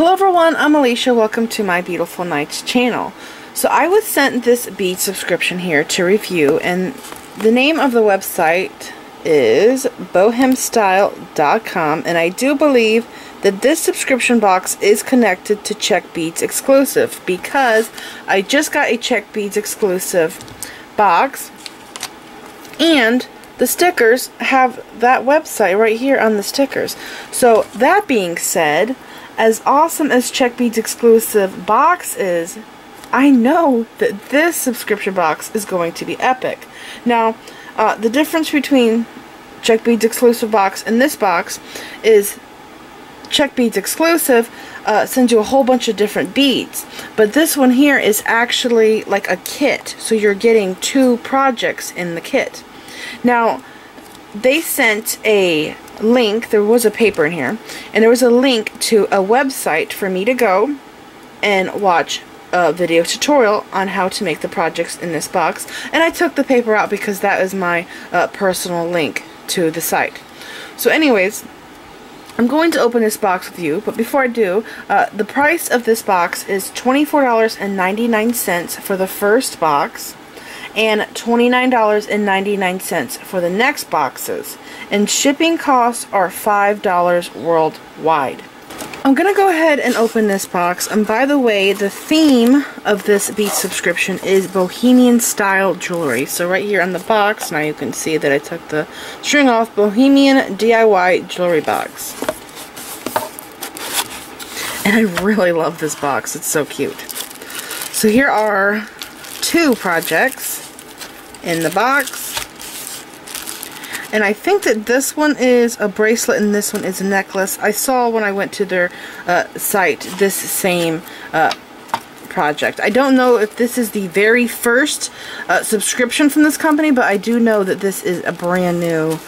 Hello everyone, I'm Alicia. Welcome to my Beautiful Nights channel. So I was sent this bead subscription here to review, and the name of the website is BohemStyle.com, and I do believe that this subscription box is connected to Czech Beads exclusive because I just got a Czech Beads exclusive box, and the stickers have that website right here on the stickers. So that being said, as awesome as Czech Beads exclusive box is, I know that this subscription box is going to be epic. Now, the difference between Czech Beads exclusive box and this box is Czech Beads exclusive sends you a whole bunch of different beads, but this one here is actually like a kit, so you're getting 2 projects in the kit. Now, they sent a link, there was a paper in here, and there was a link to a website for me to go and watch a video tutorial on how to make the projects in this box, and I took the paper out because that is my personal link to the site. So anyways, I'm going to open this box with you, but before I do, the price of this box is $24.99 for the first box and $29.99 for the next boxes, and shipping costs are $5 worldwide. I'm gonna go ahead and open this box, and by the way, the theme of this bead subscription is Bohemian style jewelry. So right here on the box, now you can see that I took the string off, Bohemian DIY jewelry box. And I really love this box, it's so cute. So here are 2 projects in the box, and I think that this one is a bracelet and this one is a necklace. I saw when I went to their site this same project. I don't know if this is the very first subscription from this company, but I do know that this is a brand new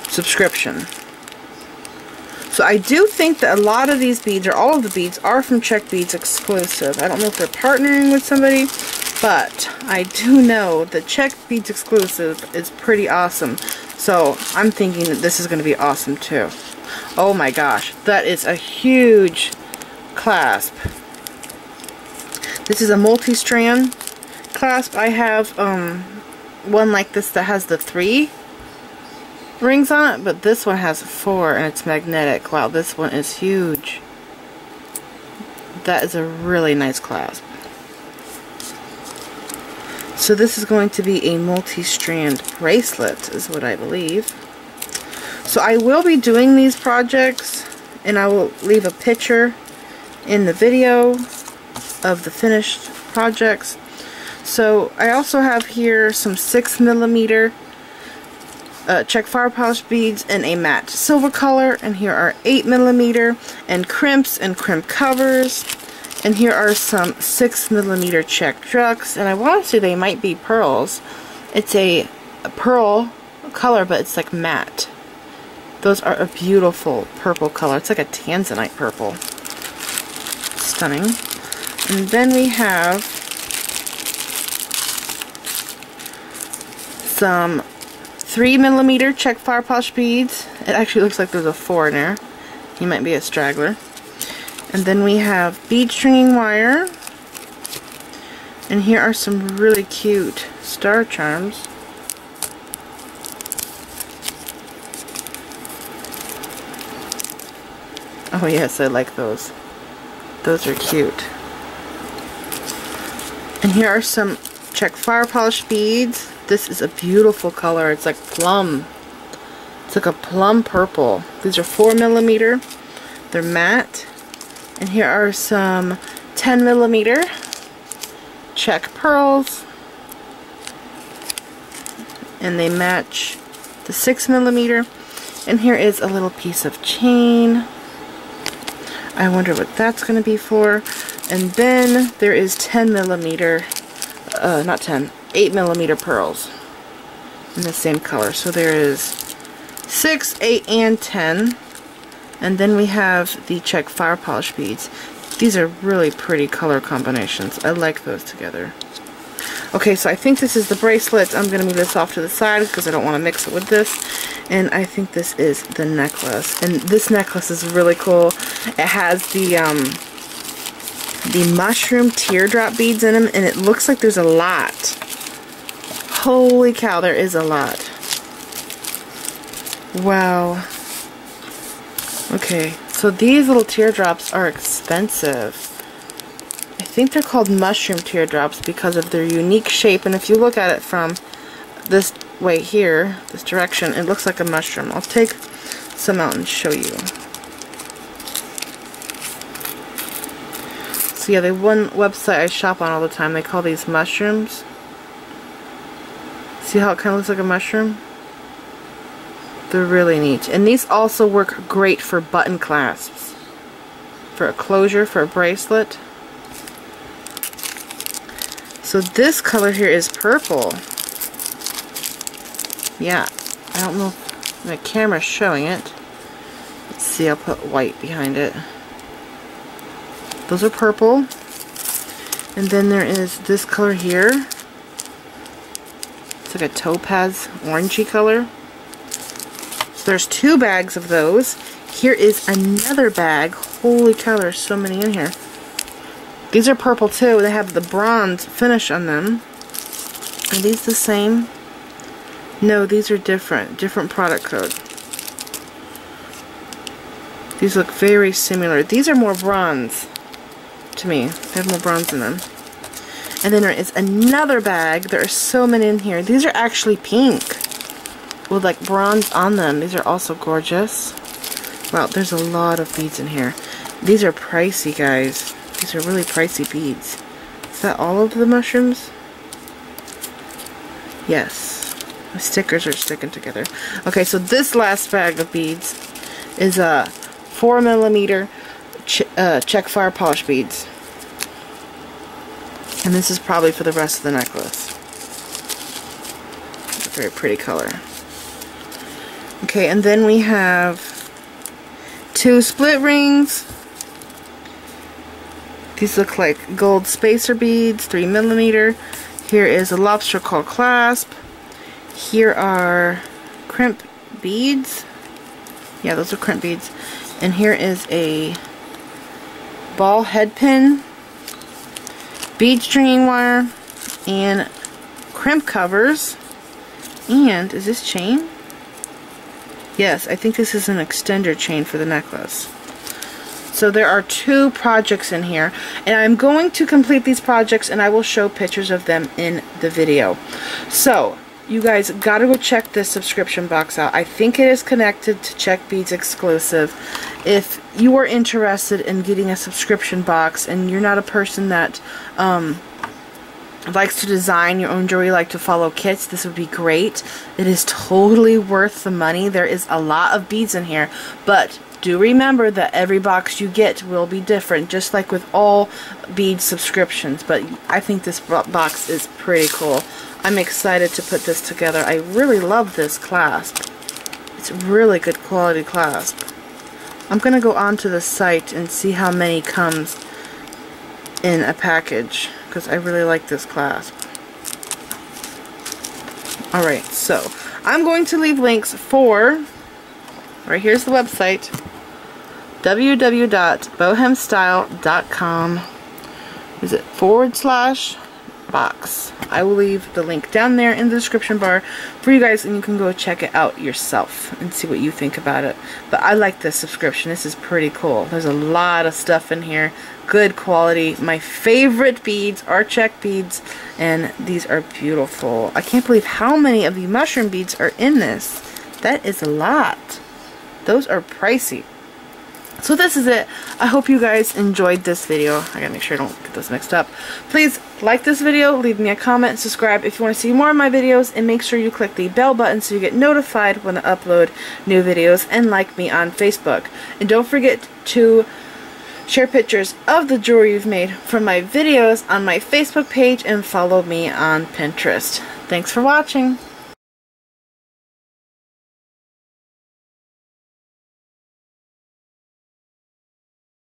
subscription. So I do think that a lot of these beads, or all of the beads, are from Czech Beads exclusive. I don't know if they're partnering with somebody, but I do know that Czech Beads exclusive is pretty awesome. So I'm thinking that this is going to be awesome too. Oh my gosh, that is a huge clasp. This is a multi-strand clasp. I have one like this that has the 3 rings on it, but this one has 4 and it's magnetic. Wow, this one is huge. That is a really nice clasp. So this is going to be a multi-strand bracelet is what I believe. So I will be doing these projects, and I will leave a picture in the video of the finished projects. So I also have here some 6mm Czech fire polish beads in a matte silver color, and here are 8mm and crimps and crimp covers, and here are some 6mm Czech drugs, and I want to say they might be pearls. It's a pearl color, but it's like matte. Those are a beautiful purple color. It's like a tanzanite purple. Stunning. And then we have some 3mm Czech fire polish beads. It actually looks like there's a 4 in there. He might be a straggler. And then we have bead stringing wire. And here are some really cute star charms. Oh yes, I like those. Those are cute. And here are some Czech fire polish beads. This is a beautiful color. It's like plum. It's like a plum purple. These are 4mm. They're matte. And here are some 10mm Czech pearls. And they match the 6mm. And here is a little piece of chain. I wonder what that's going to be for. And then there is 10mm, not 10, 8mm pearls in the same color. So there is 6, 8, and 10. And then we have the Czech fire polish beads. These are really pretty color combinations. I like those together. Okay, so I think this is the bracelet. I'm going to move this off to the side because I don't want to mix it with this. And I think this is the necklace. And this necklace is really cool. It has the mushroom teardrop beads in them, and it looks like there's a lot. Holy cow, there is a lot. Wow. Okay, so these little teardrops are expensive. I think they're called mushroom teardrops because of their unique shape, and if you look at it from this way here, this direction, it looks like a mushroom. I'll take some out and show you. So yeah, they one website I shop on all the time, they call these mushrooms. See how it kind of looks like a mushroom? They're really neat. And these also work great for button clasps. For a closure, for a bracelet. So this color here is purple. Yeah, I don't know if my camera's showing it. Let's see, I'll put white behind it. Those are purple. And then there is this color here. It's like a topaz orangey color. So there's 2 bags of those. Here is another bag. Holy cow, there's so many in here. These are purple too. They have the bronze finish on them. Are these the same? No, these are different. Different product code. These look very similar. These are more bronze to me. They have more bronze in them. And then there is another bag. There are so many in here. These are actually pink with like bronze on them. These are also gorgeous. Wow, there's a lot of beads in here. These are pricey, guys. These are really pricey beads. Is that all of the mushrooms? Yes. The stickers are sticking together. Okay, so this last bag of beads is a 4mm Czech fire polish beads. And this is probably for the rest of the necklace. It's a very pretty color. Okay, and then we have 2 split rings. These look like gold spacer beads, 3mm. Here is a lobster claw clasp. Here are crimp beads. Yeah, those are crimp beads. And here is a ball head pin, bead stringing wire, and crimp covers. And is this chain? Yes, I think this is an extender chain for the necklace. So there are 2 projects in here, and I'm going to complete these projects and I will show pictures of them in the video. So you guys gotta go check this subscription box out. I think it is connected to Czech Beads exclusive. If you are interested in getting a subscription box and you're not a person that likes to design your own jewelry, like to follow kits, this would be great. It is totally worth the money. There is a lot of beads in here, but do remember that every box you get will be different, just like with all bead subscriptions. But I think this box is pretty cool. I'm excited to put this together. I really love this clasp. It's really good quality clasp. I'm going to go onto the site and see how many comes in a package, because I really like this clasp. Alright, so I'm going to leave links for, right here's the website, www.bohemstyle.com. Is it /box? I will leave the link down there in the description bar for you guys, and you can go check it out yourself and see what you think about it. But I like this subscription. This is pretty cool. There's a lot of stuff in here. Good quality. My favorite beads are Czech beads, and these are beautiful. I can't believe how many of the mushroom beads are in this. That is a lot. Those are pricey. So this is it. I hope you guys enjoyed this video. I gotta make sure I don't get this mixed up. Please like this video, leave me a comment, subscribe if you want to see more of my videos, and make sure you click the bell button so you get notified when I upload new videos, and like me on Facebook. And don't forget to share pictures of the jewelry you've made from my videos on my Facebook page, and follow me on Pinterest. Thanks for watching.